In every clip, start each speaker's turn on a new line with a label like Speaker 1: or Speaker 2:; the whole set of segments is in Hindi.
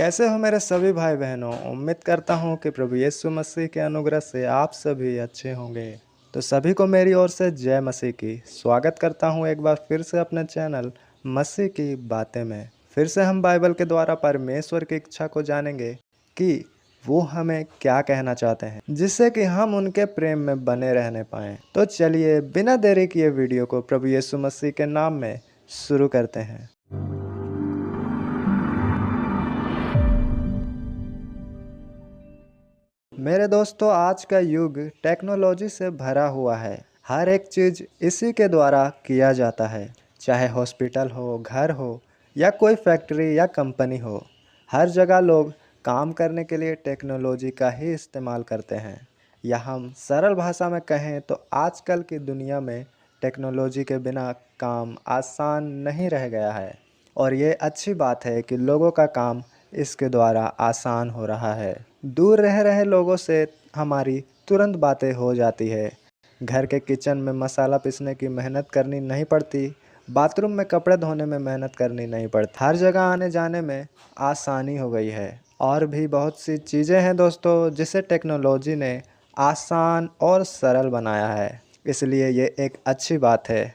Speaker 1: कैसे हो मेरे सभी भाई बहनों। उम्मीद करता हूँ कि प्रभु यीशु मसीह के अनुग्रह से आप सभी अच्छे होंगे। तो सभी को मेरी ओर से जय मसीह की स्वागत करता हूँ एक बार फिर से अपने चैनल मसीह की बातें में। फिर से हम बाइबल के द्वारा परमेश्वर की इच्छा को जानेंगे कि वो हमें क्या कहना चाहते हैं, जिससे कि हम उनके प्रेम में बने रहने पाएं। तो चलिए बिना देरी किए वीडियो को प्रभु यीशु मसीह के नाम में शुरू करते हैं। मेरे दोस्तों, आज का युग टेक्नोलॉजी से भरा हुआ है। हर एक चीज़ इसी के द्वारा किया जाता है, चाहे हॉस्पिटल हो, घर हो या कोई फैक्ट्री या कंपनी हो। हर जगह लोग काम करने के लिए टेक्नोलॉजी का ही इस्तेमाल करते हैं। या हम सरल भाषा में कहें तो आजकल की दुनिया में टेक्नोलॉजी के बिना काम आसान नहीं रह गया है। और ये अच्छी बात है कि लोगों का काम इसके द्वारा आसान हो रहा है। दूर रह रहे लोगों से हमारी तुरंत बातें हो जाती है। घर के किचन में मसाला पीसने की मेहनत करनी नहीं पड़ती। बाथरूम में कपड़े धोने में मेहनत करनी नहीं पड़ती। हर जगह आने जाने में आसानी हो गई है। और भी बहुत सी चीज़ें हैं दोस्तों, जिसे टेक्नोलॉजी ने आसान और सरल बनाया है। इसलिए ये एक अच्छी बात है।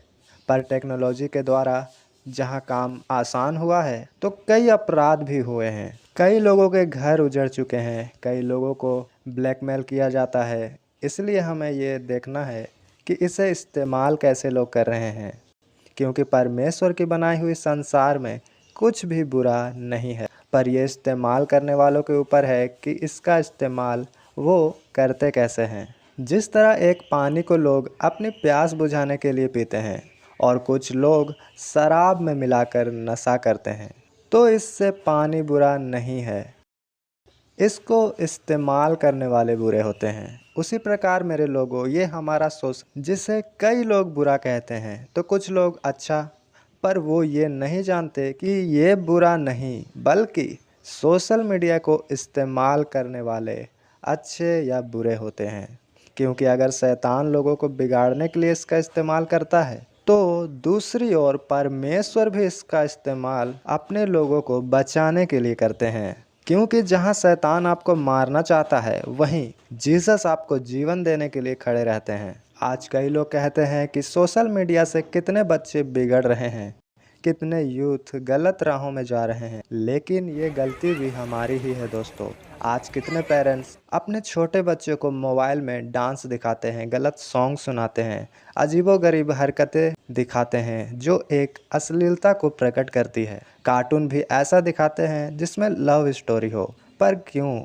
Speaker 1: पर टेक्नोलॉजी के द्वारा जहाँ काम आसान हुआ है तो कई अपराध भी हुए हैं। कई लोगों के घर उजड़ चुके हैं, कई लोगों को ब्लैकमेल किया जाता है। इसलिए हमें ये देखना है कि इसे इस्तेमाल कैसे लोग कर रहे हैं, क्योंकि परमेश्वर की बनाई हुई संसार में कुछ भी बुरा नहीं है। पर यह इस्तेमाल करने वालों के ऊपर है कि इसका इस्तेमाल वो करते कैसे हैं। जिस तरह एक पानी को लोग अपनी प्यास बुझाने के लिए पीते हैं और कुछ लोग शराब में मिलाकर नशा करते हैं, तो इससे पानी बुरा नहीं है, इसको इस्तेमाल करने वाले बुरे होते हैं। उसी प्रकार मेरे लोगों, ये हमारा सोच जिसे कई लोग बुरा कहते हैं तो कुछ लोग अच्छा, पर वो ये नहीं जानते कि ये बुरा नहीं बल्कि सोशल मीडिया को इस्तेमाल करने वाले अच्छे या बुरे होते हैं। क्योंकि अगर शैतान लोगों को बिगाड़ने के लिए इसका इस्तेमाल करता है, तो दूसरी ओर परमेश्वर भी इसका इस्तेमाल अपने लोगों को बचाने के लिए करते हैं। क्योंकि जहां शैतान आपको मारना चाहता है, वहीं जीसस आपको जीवन देने के लिए खड़े रहते हैं। आज कई लोग कहते हैं कि सोशल मीडिया से कितने बच्चे बिगड़ रहे हैं, कितने यूथ गलत राहों में जा रहे हैं, लेकिन ये गलती भी हमारी ही है दोस्तों। आज कितने पेरेंट्स अपने छोटे बच्चों को मोबाइल में डांस दिखाते हैं, गलत सॉन्ग सुनाते हैं, अजीबोगरीब हरकतें दिखाते हैं जो एक अश्लीलता को प्रकट करती है। कार्टून भी ऐसा दिखाते हैं जिसमें लव स्टोरी हो। पर क्यों?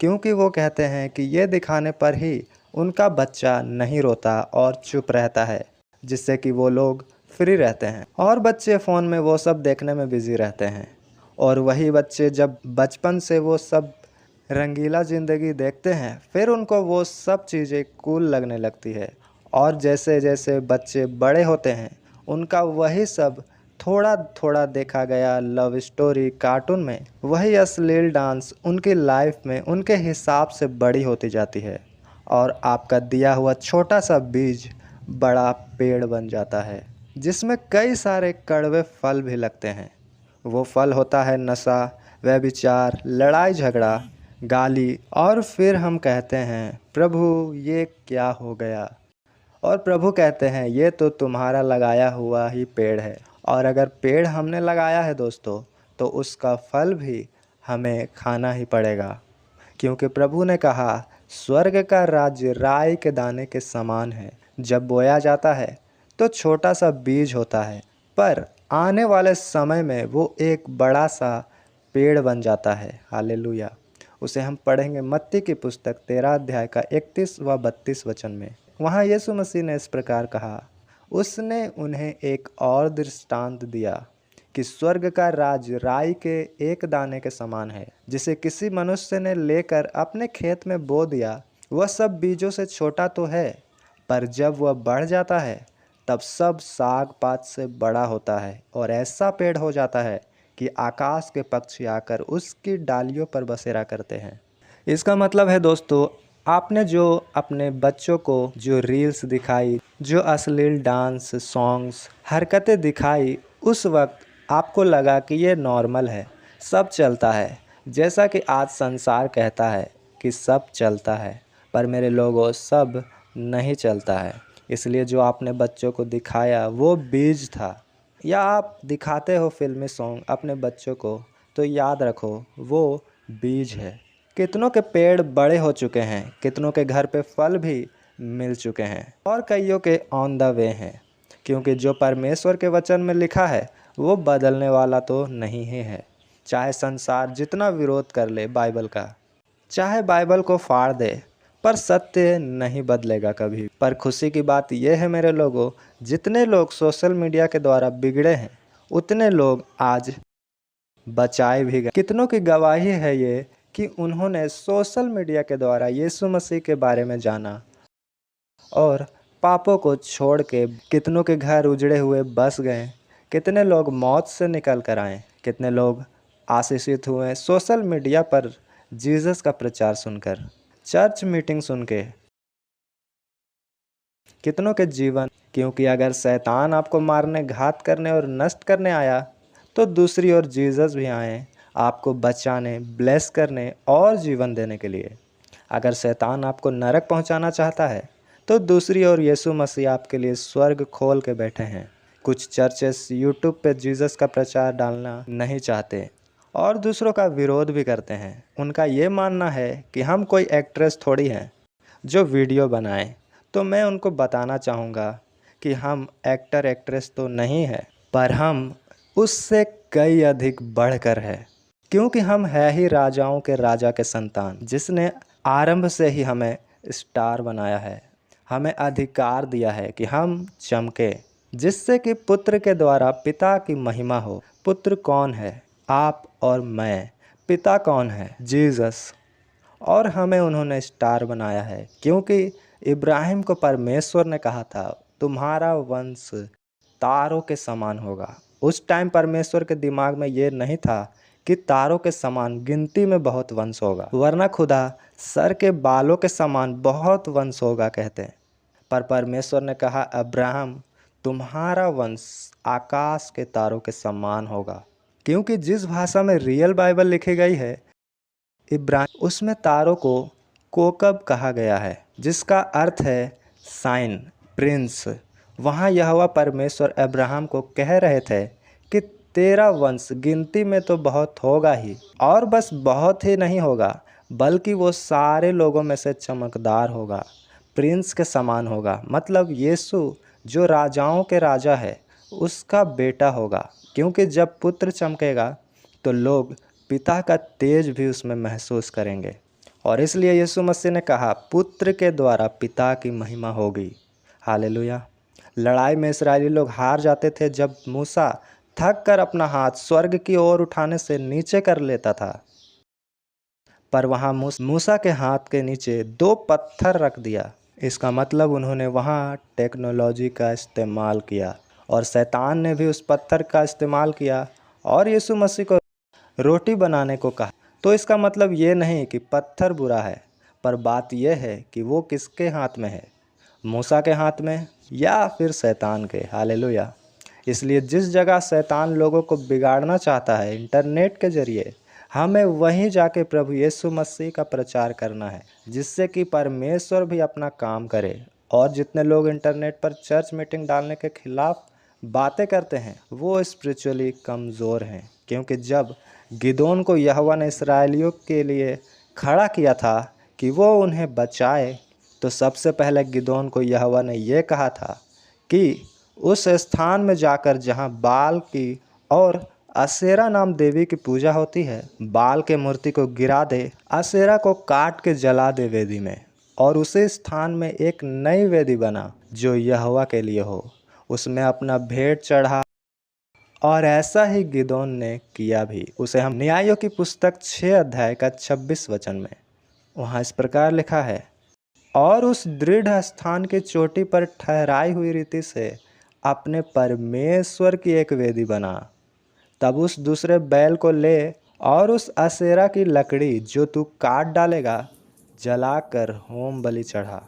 Speaker 1: क्योंकि वो कहते हैं कि ये दिखाने पर ही उनका बच्चा नहीं रोता और चुप रहता है, जिससे कि वो लोग फ्री रहते हैं। और बच्चे फ़ोन में वो सब देखने में बिज़ी रहते हैं। और वही बच्चे जब बचपन से वो सब रंगीला ज़िंदगी देखते हैं, फिर उनको वो सब चीज़ें कूल लगने लगती है। और जैसे जैसे बच्चे बड़े होते हैं, उनका वही सब थोड़ा थोड़ा देखा गया लव स्टोरी कार्टून में, वही अश्लील डांस उनकी लाइफ में उनके हिसाब से बड़ी होती जाती है। और आपका दिया हुआ छोटा सा बीज बड़ा पेड़ बन जाता है, जिसमें कई सारे कड़वे फल भी लगते हैं। वो फल होता है नशा, व्यभिचार, लड़ाई झगड़ा, गाली। और फिर हम कहते हैं, प्रभु ये क्या हो गया? और प्रभु कहते हैं, ये तो तुम्हारा लगाया हुआ ही पेड़ है। और अगर पेड़ हमने लगाया है दोस्तों, तो उसका फल भी हमें खाना ही पड़ेगा। क्योंकि प्रभु ने कहा, स्वर्ग का राज्य राई के दाने के समान है। जब बोया जाता है तो छोटा सा बीज होता है, पर आने वाले समय में वो एक बड़ा सा पेड़ बन जाता है। हालेलुया। उसे हम पढ़ेंगे मत्ती की पुस्तक 13 अध्याय का 31 व 32 वचन में। वहाँ यीशु मसीह ने इस प्रकार कहा, उसने उन्हें एक और दृष्टांत दिया कि स्वर्ग का राज राई के एक दाने के समान है, जिसे किसी मनुष्य ने लेकर अपने खेत में बो दिया। वह सब बीजों से छोटा तो है, पर जब वह बढ़ जाता है तब सब साग पात से बड़ा होता है और ऐसा पेड़ हो जाता है कि आकाश के पक्षी आकर उसकी डालियों पर बसेरा करते हैं। इसका मतलब है दोस्तों, आपने जो अपने बच्चों को जो रील्स दिखाई, जो अश्लील डांस, सॉन्ग्स, हरकतें दिखाई, उस वक्त आपको लगा कि ये नॉर्मल है, सब चलता है। जैसा कि आज संसार कहता है कि सब चलता है, पर मेरे लोगों सब नहीं चलता है। इसलिए जो आपने बच्चों को दिखाया वो बीज था। या आप दिखाते हो फिल्मी सॉन्ग अपने बच्चों को, तो याद रखो वो बीज है। कितनों के पेड़ बड़े हो चुके हैं, कितनों के घर पे फल भी मिल चुके हैं और कईयों के ऑन द वे हैं, क्योंकि जो परमेश्वर के वचन में लिखा है वो बदलने वाला तो नहीं ही है। चाहे संसार जितना विरोध कर ले बाइबल का, चाहे बाइबल को फाड़ दे, पर सत्य नहीं बदलेगा कभी। पर खुशी की बात यह है मेरे लोगों, जितने लोग सोशल मीडिया के द्वारा बिगड़े हैं उतने लोग आज बचाए भी गए। कितनों की गवाही है ये कि उन्होंने सोशल मीडिया के द्वारा यीशु मसीह के बारे में जाना और पापों को छोड़ के कितनों के घर उजड़े हुए बस गए। कितने लोग मौत से निकल कर आए, कितने लोग आशीषित हुए सोशल मीडिया पर जीसस का प्रचार सुनकर, चर्च मीटिंग सुन के। कितनों के जीवन, क्योंकि अगर शैतान आपको मारने, घात करने और नष्ट करने आया तो दूसरी ओर जीसस भी आए आपको बचाने, ब्लेस करने और जीवन देने के लिए। अगर शैतान आपको नरक पहुंचाना चाहता है तो दूसरी ओर यीशु मसीह आपके लिए स्वर्ग खोल के बैठे हैं। कुछ चर्चेस यूट्यूब पे जीसस का प्रचार डालना नहीं चाहते और दूसरों का विरोध भी करते हैं। उनका ये मानना है कि हम कोई एक्ट्रेस थोड़ी हैं जो वीडियो बनाएं। तो मैं उनको बताना चाहूँगा कि हम एक्टर एक्ट्रेस तो नहीं है, पर हम उससे कई अधिक बढ़कर है, क्योंकि हम है ही राजाओं के राजा के संतान, जिसने आरंभ से ही हमें स्टार बनाया है, हमें अधिकार दिया है कि हम चमके, जिससे कि पुत्र के द्वारा पिता की महिमा हो। पुत्र कौन है? आप और मैं। पिता कौन है? जीसस। और हमें उन्होंने स्टार बनाया है, क्योंकि इब्राहिम को परमेश्वर ने कहा था तुम्हारा वंश तारों के समान होगा। उस टाइम परमेश्वर के दिमाग में ये नहीं था कि तारों के समान गिनती में बहुत वंश होगा, वरना खुदा सर के बालों के समान बहुत वंश होगा कहते हैं। पर परमेश्वर ने कहा अब्राहम तुम्हारा वंश आकाश के तारों के समान होगा। क्योंकि जिस भाषा में रियल बाइबल लिखी गई है इब्राहिम, उसमें तारों को कोकब कहा गया है, जिसका अर्थ है साइन, प्रिंस। वहाँ यहोवा परमेश्वर अब्राहम को कह रहे थे कि तेरा वंश गिनती में तो बहुत होगा ही, और बस बहुत ही नहीं होगा, बल्कि वो सारे लोगों में से चमकदार होगा, प्रिंस के समान होगा। मतलब यीशु जो राजाओं के राजा है उसका बेटा होगा। क्योंकि जब पुत्र चमकेगा तो लोग पिता का तेज भी उसमें महसूस करेंगे, और इसलिए यीशु मसीह ने कहा पुत्र के द्वारा पिता की महिमा होगी। हालेलुया। लड़ाई में इस्राएली लोग हार जाते थे जब मूसा थक कर अपना हाथ स्वर्ग की ओर उठाने से नीचे कर लेता था, पर वहाँ मूसा के हाथ के नीचे 2 पत्थर रख दिया। इसका मतलब उन्होंने वहाँ टेक्नोलॉजी का इस्तेमाल किया, और शैतान ने भी उस पत्थर का इस्तेमाल किया और यीशु मसीह को रोटी बनाने को कहा। तो इसका मतलब ये नहीं कि पत्थर बुरा है, पर बात यह है कि वो किसके हाथ में है, मूसा के हाथ में या फिर शैतान के। हालेलुया। इसलिए जिस जगह शैतान लोगों को बिगाड़ना चाहता है इंटरनेट के जरिए, हमें वहीं जाके प्रभु यीशु मसीह का प्रचार करना है, जिससे कि परमेश्वर भी अपना काम करे। और जितने लोग इंटरनेट पर चर्च मीटिंग डालने के खिलाफ बातें करते हैं वो स्पिरिचुअली कमज़ोर हैं, क्योंकि जब गिदोन को यहोवा ने इस्राएलियों के लिए खड़ा किया था कि वो उन्हें बचाए, तो सबसे पहले गिदोन को यहोवा ने ये कहा था कि उस स्थान में जाकर जहाँ बाल की और असेरा नाम देवी की पूजा होती है, बाल के मूर्ति को गिरा दे, असेरा को काट के जला दे वेदी में, और उसी स्थान में एक नई वेदी बना जो यहोवा के लिए हो, उसमें अपना भेंट चढ़ा। और ऐसा ही गिदोन ने किया भी। उसे हम न्यायों की पुस्तक 6 अध्याय का 26 वचन में वहाँ इस प्रकार लिखा है, और उस दृढ़ स्थान की चोटी पर ठहराई हुई रीति से अपने परमेश्वर की एक वेदी बना। तब उस दूसरे बैल को ले और उस असेरा की लकड़ी जो तू काट डालेगा जलाकर होम बलि चढ़ा।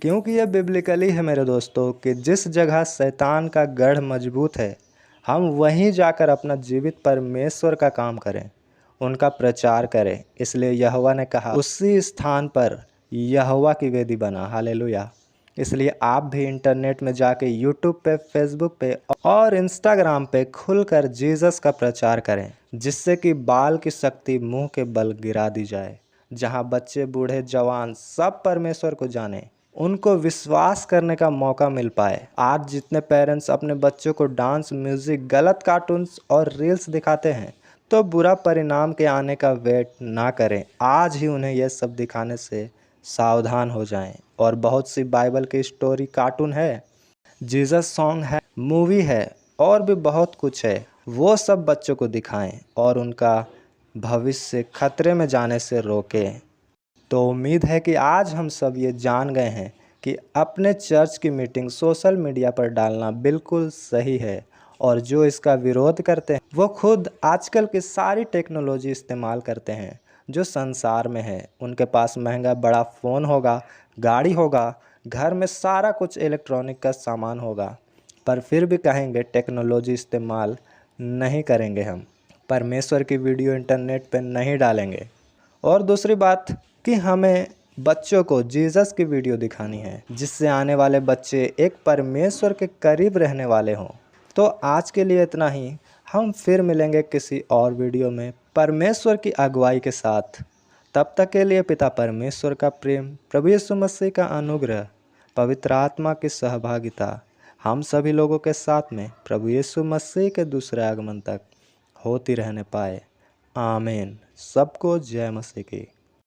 Speaker 1: क्योंकि यह बिब्लिकली है मेरे दोस्तों कि जिस जगह शैतान का गढ़ मजबूत है, हम वहीं जाकर अपना जीवित परमेश्वर का काम करें। उनका प्रचार करें। इसलिए यहोवा ने कहा, उसी स्थान पर यहोवा की वेदी बना। हालेलुया। इसलिए आप भी इंटरनेट में जाके यूट्यूब पे, फेसबुक पे और इंस्टाग्राम पे खुलकर जीसस का प्रचार करें, जिससे कि बाल की शक्ति मुंह के बल गिरा दी जाए। जहां बच्चे, बूढ़े, जवान सब परमेश्वर को जाने, उनको विश्वास करने का मौका मिल पाए। आज जितने पेरेंट्स अपने बच्चों को डांस, म्यूजिक, गलत कार्टून्स और रील्स दिखाते हैं, तो बुरा परिणाम के आने का वेट ना करें। आज ही उन्हें यह सब दिखाने से सावधान हो जाएं। और बहुत सी बाइबल की स्टोरी, कार्टून है, जीसस सॉन्ग है, मूवी है और भी बहुत कुछ है, वो सब बच्चों को दिखाएं और उनका भविष्य खतरे में जाने से रोकें। तो उम्मीद है कि आज हम सब ये जान गए हैं कि अपने चर्च की मीटिंग सोशल मीडिया पर डालना बिल्कुल सही है, और जो इसका विरोध करते हैं वो खुद आजकल की सारी टेक्नोलॉजी इस्तेमाल करते हैं जो संसार में है। उनके पास महंगा बड़ा फ़ोन होगा, गाड़ी होगा, घर में सारा कुछ इलेक्ट्रॉनिक का सामान होगा, पर फिर भी कहेंगे टेक्नोलॉजी इस्तेमाल नहीं करेंगे, हम परमेश्वर की वीडियो इंटरनेट पर नहीं डालेंगे। और दूसरी बात कि हमें बच्चों को जीसस की वीडियो दिखानी है, जिससे आने वाले बच्चे एक परमेश्वर के करीब रहने वाले हों। तो आज के लिए इतना ही। हम फिर मिलेंगे किसी और वीडियो में परमेश्वर की अगुवाई के साथ। तब तक के लिए पिता परमेश्वर का प्रेम, प्रभु यीशु मसीह का अनुग्रह, पवित्र आत्मा की सहभागिता हम सभी लोगों के साथ में प्रभु यीशु मसीह के दूसरे आगमन तक होती रहने पाए। आमीन। सबको जय मसीह की।